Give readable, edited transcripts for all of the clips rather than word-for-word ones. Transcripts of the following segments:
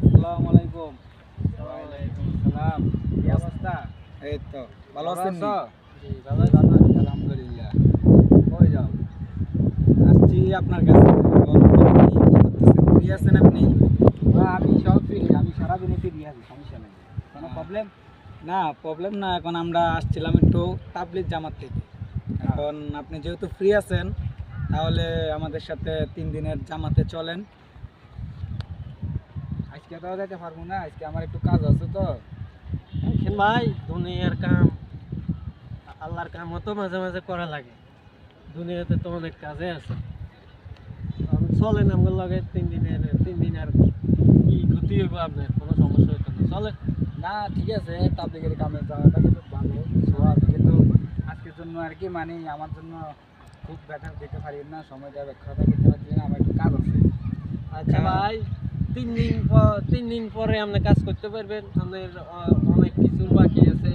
আসসালামু আলাইকুম। ওয়ালাইকুম আসসালাম। কি অবস্থা? এই তো ভালো আছেন? জি ভালো আছি আলহামদুলিল্লাহ। কই যাও? আসছি আপনার কাছে। ফ্রি আছেন আপনি? আমি সব ফ্রি, আমি সারাদিনই ফ্রি আছি, সমস্যা নেই। কোনো প্রবলেম? না প্রবলেম না, এখন আমরা আসছিলাম একটু তাবলিগ জামাত থেকে। এখন আপনি যেহেতু ফ্রি আছেন তাহলে আমাদের সাথে 3 দিনের জামাতে চলেন। আজকে তো যাইতে পারবো না, আজকে আমার একটু কাজ আছে তো। দেখেন ভাই, দুনিয়ার কাম আল্লাহর কামও তো মাঝে মাঝে করা লাগে। দুনিয়াতে তো অনেক কাজে আছে। চলেন আমার লগে 3 দিন আর কি ক্ষতি হইব আপনার? কোনো সমস্যা হইতো না, চলেন। না ঠিক আছে, তাবলিগের কামে যাওয়াটা কিন্তু ভালো সোয়াব, কিন্তু আজকের জন্য আর কি মানে আমার জন্য খুব ব্যথা দিতে পারি না, সময়টা ব্যাখ্যাটা করতে পারছি না, আমার একটু কাজ আছে। আচ্ছা ভাই, 3 দিন পরে আপনি কাজ করতে পারবেন? আপনার অনেক কিছুর বাকি আছে।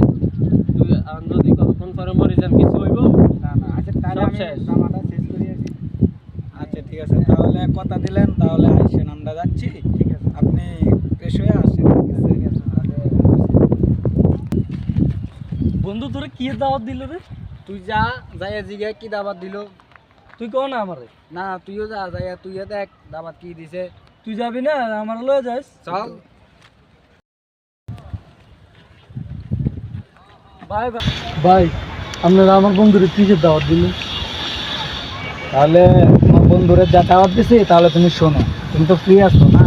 যদি কতক্ষণ পরে মরে যান কিছু হইব? না না আচ্ছা, তাহলে সব আমি শেষ। জামাটা শেষ করে আসি। আচ্ছা ঠিক আছে, তাহলে কথা দিলেন, তাহলে আইসেন, আমরা যাচ্ছি। ঠিক আছে আপনি ফ্রেশ হয়ে আসেন। ঠিক আছে তাহলে বন্ধু তোরে কি দাওয়াত দিল রে? তুই যা যাইয়া জিগে কি দাবাত দিল। তুই কও না আমারে। না তুইও যা যাইয়া তুইও দেখ দাবাত কি দিছে। তুই যাবি না, আমার লয়ে যাস। চল। ভাই ভাই, আপনারা আমার বন্ধুরে কিসের দাওয়াত দিলেন? তাহলে তোমার বন্ধুরে যা দাওয়াত দিছি তাহলে তুমি শোনো, তুমি তো ফ্রি আছো না?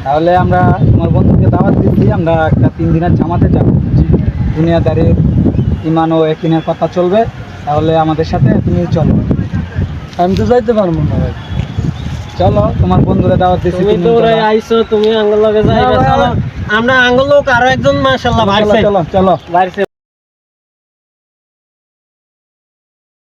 তাহলে আমরা তোমার বন্ধুকে দাওয়াত দিচ্ছি, আমরা একটা 3 দিনের জামাতে যাবো। দুনিয়াদারির ইমান ও একিনের কথা চলবে, তাহলে আমাদের সাথে তুমি চলো। আমি তো যাইতে পারবো না ভাই। চলো, তোমার বন্ধুরে দাওয়াত দিচ্ছি, তুমি তো ওরাই আইছো, তুমি আঙ্গুল লগে যাইবা। না ভাই, চলো, আমরা আঙ্গুল লোক আরো একজন মাশাআল্লাহ ভাই চলো চলো চলো। ভাইছে